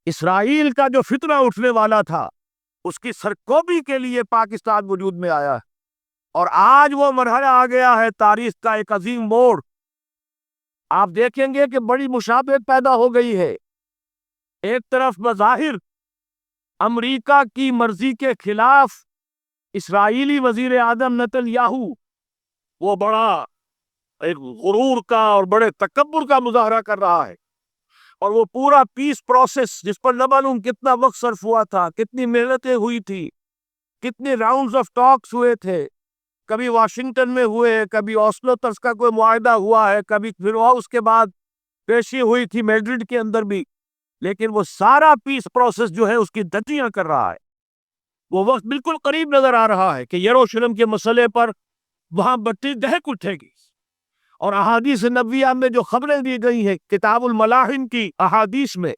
اسرائیل کا جو فتنہ اٹھنے والا تھا اس کی سرکوبی کے لیے پاکستان وجود میں آیا ہے، اور آج وہ مرحلہ آ گیا ہے تاریخ کا ایک عظیم موڑ۔ آپ دیکھیں گے کہ بڑی مشابہت پیدا ہو گئی ہے۔ ایک طرف بظاہر امریکہ کی مرضی کے خلاف اسرائیلی وزیر اعظم نتن یاہو وہ بڑا ایک غرور کا اور بڑے تکبر کا مظاہرہ کر رہا ہے، اور وہ پورا پیس پروسیس جس پر نہ معلوم کتنا وقت صرف ہوا تھا، کتنی محنتیں ہوئی تھی، کتنے راؤنڈز آف ٹاکس ہوئے تھے، کبھی واشنگٹن میں ہوئے، کبھی اوسلو ترس کا کوئی معاہدہ ہوا ہے، کبھی پھر اس کے بعد پیشی ہوئی تھی میڈرڈ کے اندر بھی، لیکن وہ سارا پیس پروسیس جو ہے اس کی دھجیاں کر رہا ہے۔ وہ وقت بالکل قریب نظر آ رہا ہے کہ یروشلم کے مسئلے پر وہاں بٹی دہک اٹھے گی، اور احادیث نبویہ میں جو خبریں دی گئی ہیں کتاب الملاحم کی احادیث میں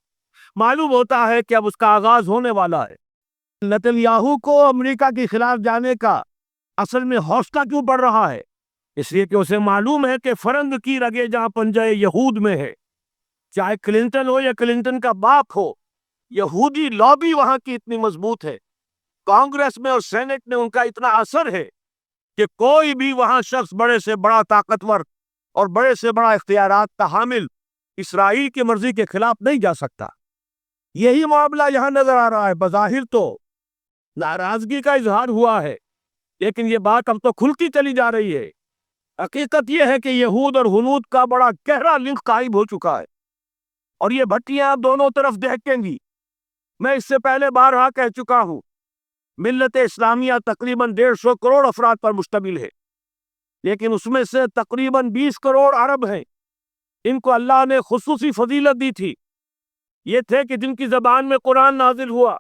معلوم ہوتا ہے کہ اب اس کا آغاز ہونے والا ہے۔ نتن یاہو کو امریکہ کے خلاف جانے کا اصل میں حوصلہ کیوں بڑھ رہا ہے؟ اس لیے کہ اسے معلوم ہے کہ فرنگ کی رگیں جہاں پنجہ یہود میں ہے، چاہے کلنٹن ہو یا کلنٹن کا باپ ہو، یہودی لابی وہاں کی اتنی مضبوط ہے، کانگریس میں اور سینٹ میں ان کا اتنا اثر ہے کہ کوئی بھی وہاں شخص بڑے سے بڑا طاقتور اور بڑے سے بڑا اختیارات کا حامل اسرائیل کی مرضی کے خلاف نہیں جا سکتا۔ یہی معاملہ یہاں نظر آ رہا ہے۔ بظاہر تو ناراضگی کا اظہار ہوا ہے، لیکن یہ بات اب تو کھلتی چلی جا رہی ہے۔ حقیقت یہ ہے کہ یہود اور ہنود کا بڑا گہرا لنک قائم ہو چکا ہے، اور یہ بھٹیاں دونوں طرف دہکیں گی۔ میں اس سے پہلے بارہا کہہ چکا ہوں، ملت اسلامیہ تقریباً 150 کروڑ افراد پر مشتمل ہے، لیکن اس میں سے تقریباً 20 کروڑ عرب ہیں۔ ان کو اللہ نے خصوصی فضیلت دی تھی، یہ تھے کہ جن کی زبان میں قرآن نازل ہوا،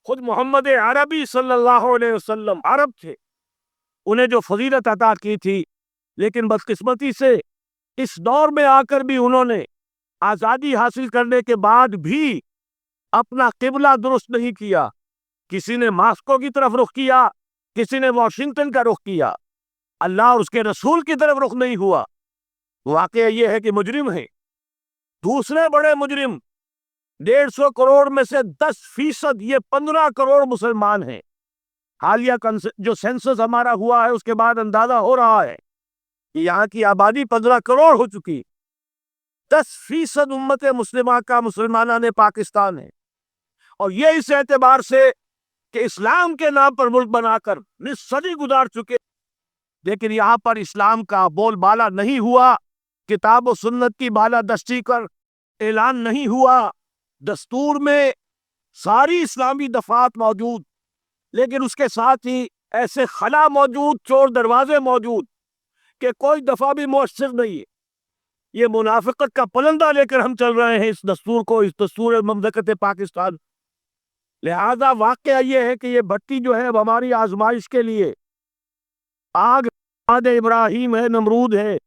خود محمد عربی صلی اللہ علیہ وسلم عرب تھے، انہیں جو فضیلت عطا کی تھی، لیکن بدقسمتی سے اس دور میں آ کر بھی انہوں نے آزادی حاصل کرنے کے بعد بھی اپنا قبلہ درست نہیں کیا۔ کسی نے ماسکو کی طرف رخ کیا، کسی نے واشنگٹن کا رخ کیا، اللہ اور اس کے رسول کی طرف رخ نہیں ہوا۔ واقعہ یہ ہے کہ مجرم ہیں۔ دوسرے بڑے مجرم 150 کروڑ میں سے 10%، یہ 15 کروڑ مسلمان ہیں۔ حالیہ جو سینسس ہمارا ہوا ہے اس کے بعد اندازہ ہو رہا ہے کہ یہاں کی آبادی 15 کروڑ ہو چکی۔ 10% امت مسلمہ کا مسلمانہ نے پاکستان ہے، اور یہ اس اعتبار سے کہ اسلام کے نام پر ملک بنا کر نصف صدی گزار چکے، لیکن یہاں پر اسلام کا بول بالا نہیں ہوا، کتاب و سنت کی بالادستی کر اعلان نہیں ہوا، دستور میں ساری اسلامی دفعات موجود، لیکن اس کے ساتھ ہی ایسے خلا موجود، چور دروازے موجود کہ کوئی دفعہ بھی مؤثر نہیں ہے۔ یہ منافقت کا پلندہ لے کر ہم چل رہے ہیں اس دستور کو، اس دستور مملکت پاکستان۔ لہذا واقعہ یہ ہے کہ یہ بھٹی جو ہے اب ہماری آزمائش کے لیے آگ ابراہیم ہے، نمرود ہے،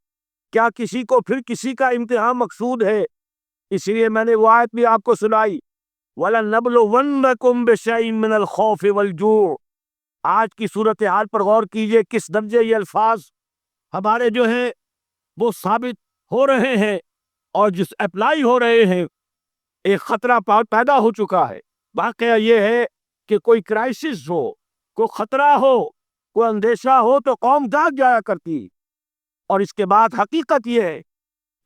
کیا کسی کو پھر کسی کا امتحان مقصود ہے؟ اس لیے میں نے وہ آیت بھی آپ کو سنائی، وَلَنَبْلُوَنَّكُمْ بِشَيْءٍ مِّنَ الْخَوْفِ وَالْجُوعِ۔ آج کی صورتحال پر غور کیجئے، کس درجے یہ الفاظ ہمارے جو ہیں وہ ثابت ہو رہے ہیں اور جس اپلائی ہو رہے ہیں۔ ایک خطرہ پیدا ہو چکا ہے۔ واقعہ یہ ہے کہ کوئی کرائسس ہو، کوئی خطرہ ہو، کوئی اندیشہ ہو تو قوم جاگ جایا کرتی، اور اس کے بعد حقیقت یہ ہے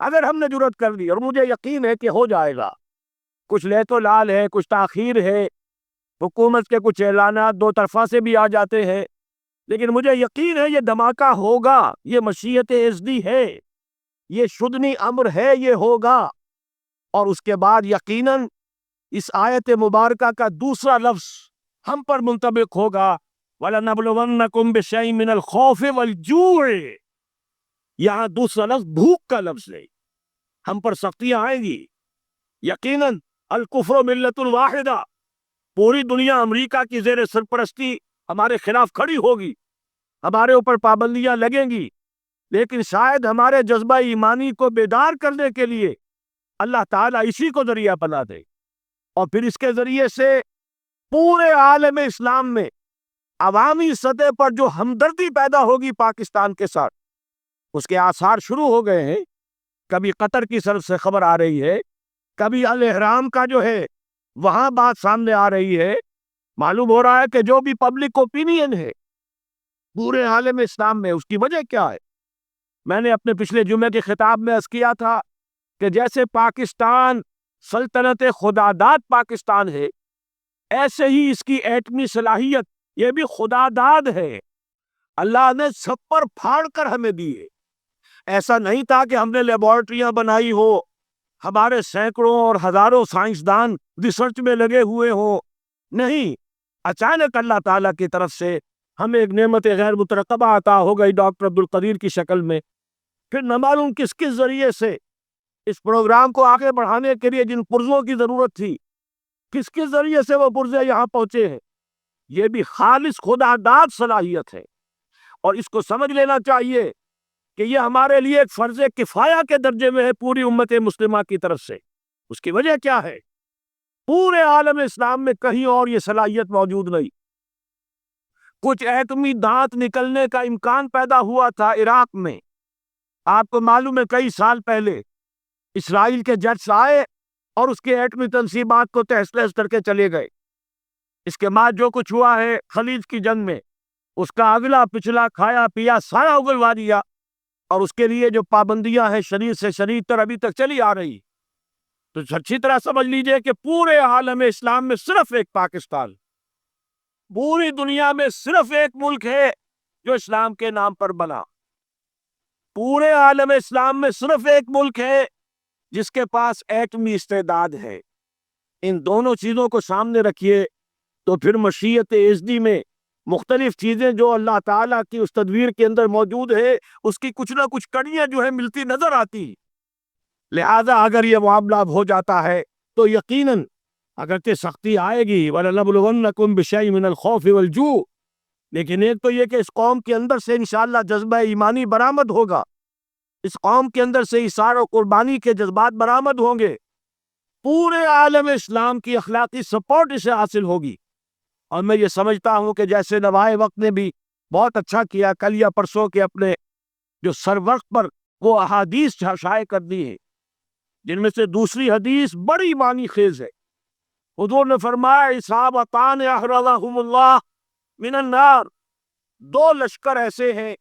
اگر ہم نے جرات کر لی، اور مجھے یقین ہے کہ ہو جائے گا، کچھ لیت و لال ہے، کچھ تاخیر ہے، حکومت کے کچھ اعلانات دو طرفہ سے بھی آ جاتے ہیں، لیکن مجھے یقین ہے یہ دھماکہ ہوگا، یہ مشیت اذنی ہے، یہ شدنی امر ہے، یہ ہوگا۔ اور اس کے بعد یقیناً اس آیت مبارکہ کا دوسرا لفظ ہم پر منطبق ہوگا، وَلَنَبْلُوَنَّكُمْ بِشَيْءٍ مِّنَ الْخَوْفِ وَالْجُوعِ۔ یہاں دوسرا لفظ بھوک کا لفظ ہے، ہم پر سختیاں آئیں گی یقیناً۔ الکفر ملت الواحدہ، پوری دنیا امریکہ کی زیر سرپرستی ہمارے خلاف کھڑی ہوگی، ہمارے اوپر پابندیاں لگیں گی، لیکن شاید ہمارے جذبہ ایمانی کو بیدار کرنے کے لیے اللہ تعالیٰ اسی کو ذریعہ بنا دے، اور پھر اس کے ذریعے سے پورے عالم اسلام میں عوامی سطح پر جو ہمدردی پیدا ہوگی پاکستان کے ساتھ، اس کے آثار شروع ہو گئے ہیں۔ کبھی قطر کی طرف سے خبر آ رہی ہے، کبھی الاحرام کا جو ہے وہاں بات سامنے آ رہی ہے، معلوم ہو رہا ہے کہ جو بھی پبلک اوپینین ہے پورے عالم اسلام میں، اس کی وجہ کیا ہے؟ میں نے اپنے پچھلے جمعے کے خطاب میں عرض کیا تھا کہ جیسے پاکستان سلطنت خداداد پاکستان ہے، ایسے ہی اس کی ایٹمی صلاحیت یہ بھی خداداد ہے، اللہ نے سب پر پھاڑ کر ہمیں دی ہے۔ ایسا نہیں تھا کہ ہم نے لیبارٹریاں بنائی ہو، ہمارے سینکڑوں اور ہزاروں سائنسدان ریسرچ میں لگے ہوئے ہوں، نہیں، اچانک اللہ تعالیٰ کی طرف سے ہمیں ایک نعمت غیر مترقبہ عطا ہو گئی ڈاکٹر عبدالقدیر کی شکل میں۔ پھر نہ معلوم کس کس ذریعے سے اس پروگرام کو آگے بڑھانے کے لیے جن پرزوں کی ضرورت تھی، کس کس ذریعے سے وہ پرزے یہاں پہنچے ہیں، یہ بھی خالص خداداد صلاحیت ہے، اور اس کو سمجھ لینا چاہیے کہ یہ ہمارے لیے ایک فرض کفایہ کے درجے میں ہے پوری امت مسلمہ کی طرف سے۔ اس کی وجہ کیا ہے؟ پورے عالم اسلام میں کہیں اور یہ صلاحیت موجود نہیں۔ کچھ ایٹمی دانت نکلنے کا امکان پیدا ہوا تھا عراق میں، آپ کو معلوم ہے کئی سال پہلے اسرائیل کے جٹس آئے اور اس کے ایٹمی تنصیبات کو تہس نہس کر کے چلے گئے۔ اس کے بعد جو کچھ ہوا ہے خلیج کی جنگ میں، اس کا اگلا پچھلا کھایا پیا سارا اگلوا دیا، اور اس کے لیے جو پابندیاں ہیں شدید سے شدید تر ابھی تک چلی آ رہی۔ تو اچھی طرح سمجھ لیجئے کہ پورے عالم اسلام میں صرف ایک پاکستان، پوری دنیا میں صرف ایک ملک ہے جو اسلام کے نام پر بنا، پورے عالم اسلام میں صرف ایک ملک ہے جس کے پاس ایٹمی استعداد ہے۔ ان دونوں چیزوں کو سامنے رکھیے تو پھر مشیت ازدی میں مختلف چیزیں جو اللہ تعالیٰ کی اس تدبیر کے اندر موجود ہے، اس کی کچھ نہ کچھ کڑیاں جو ہے ملتی نظر آتی۔ لہذا اگر یہ معاملہ ہو جاتا ہے تو یقیناً اگرچہ سختی آئے گی، وَلَنَبْلُوَنَّكُمْ بِشَيْءٍ مِّنَ الْخَوْفِ وَالْجُوعِ، لیکن ایک تو یہ کہ اس قوم کے اندر سے انشاءاللہ جذبہ ایمانی برآمد ہوگا، اس قوم کے اندر سے اثار و قربانی کے جذبات برآمد ہوں گے، پورے عالم اسلام کی اخلاقی سپورٹ اسے حاصل ہوگی۔ اور میں یہ سمجھتا ہوں کہ جیسے نوائے وقت نے بھی بہت اچھا کیا، کل یا پرسوں کے اپنے جو سر وقت پر وہ احادیث شائع کر دی ہے، جن میں سے دوسری حدیث بڑی معنی خیز ہے۔ حضور نے فرمایا اصابتان احرزہم اللہ من النار، دو لشکر ایسے ہیں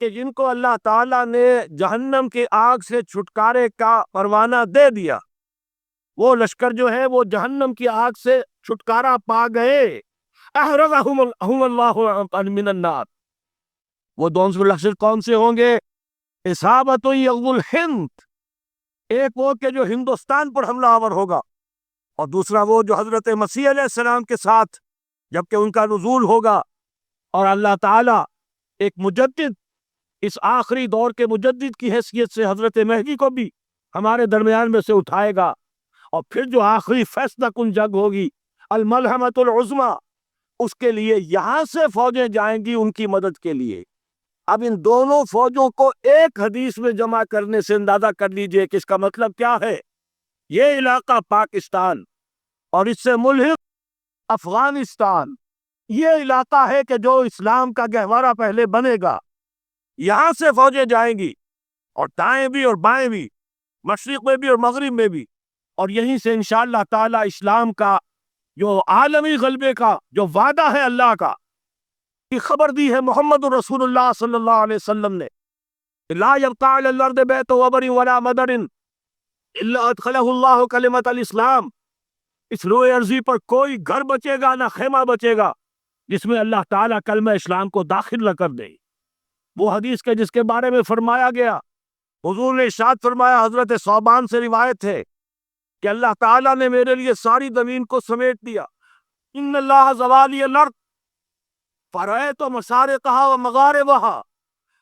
کہ جن کو اللہ تعالیٰ نے جہنم کی آگ سے چھٹکارے کا پروانہ دے دیا، وہ لشکر جو ہے وہ جہنم کی آگ سے چھٹکارا پا گئے، احرزہم اللہ من النار۔ وہ دونوں لشکر کون سے ہوں گے؟ اصابت یغزو الہند، ایک وہ کہ جو ہندوستان پر حملہ آور ہوگا، اور دوسرا وہ جو حضرت مسیح علیہ السلام کے ساتھ جبکہ ان کا نزول ہوگا، اور اللہ تعالیٰ ایک مجدد، اس آخری دور کے مجدد کی حیثیت سے حضرت مہدی کو بھی ہمارے درمیان میں سے اٹھائے گا، اور پھر جو آخری فیصلہ کن جنگ ہوگی الملحمۃ العظمی، اس کے لیے یہاں سے فوجیں جائیں گی ان کی مدد کے لیے۔ اب ان دونوں فوجوں کو ایک حدیث میں جمع کرنے سے اندازہ کر لیجئے کہ اس کا مطلب کیا ہے۔ یہ علاقہ پاکستان اور اس سے ملحق افغانستان، یہ علاقہ ہے کہ جو اسلام کا گہوارہ پہلے بنے گا، یہاں سے فوجیں جائیں گی، اور دائیں بھی اور بائیں بھی، مشرق میں بھی اور مغرب میں بھی، اور یہیں سے انشاءاللہ تعالی اسلام کا جو عالمی غلبے کا جو وعدہ ہے اللہ کا، کی خبر دی ہے محمد رسول اللہ صلی اللہ علیہ وسلم نے، لا يبقى على الارض بیت وبر ولا مدر الا ادخلہ اللہ کلمۃ الاسلام، اس روئے ارضی پر کوئی گھر بچے گا نہ خیمہ بچے گا جس میں اللہ تعالیٰ کلمہ اسلام کو داخل نہ کر دے۔ وہ حدیث کے جس کے بارے میں فرمایا گیا، حضور نے ارشاد فرمایا، حضرت ثوبان سے روایت ہے کہ اللہ تعالیٰ نے میرے لیے ساری زمین کو سمیٹ دیا، ان اللہ زوالی الارض فرأیت مشارقہا و مغاربہا،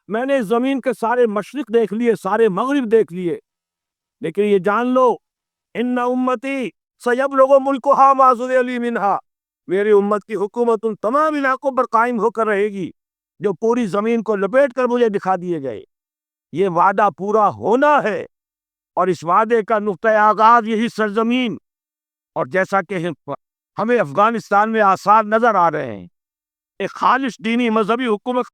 میں نے اس زمین کے سارے مشرق دیکھ لیے، سارے مغرب دیکھ لیے، لیکن یہ جان لو ان امتی سیبلغ ملکہا ما ذرع لی منہا، میری امت کی حکومت ان تمام علاقوں پر قائم ہو کر رہے گی جو پوری زمین کو لپیٹ کر مجھے دکھا دیے گئے۔ یہ وعدہ پورا ہونا ہے، اور اس وعدے کا نقطہ آغاز یہی سرزمین، اور جیسا کہ ہمیں افغانستان میں آثار نظر آ رہے ہیں، ایک خالص دینی مذہبی حکومت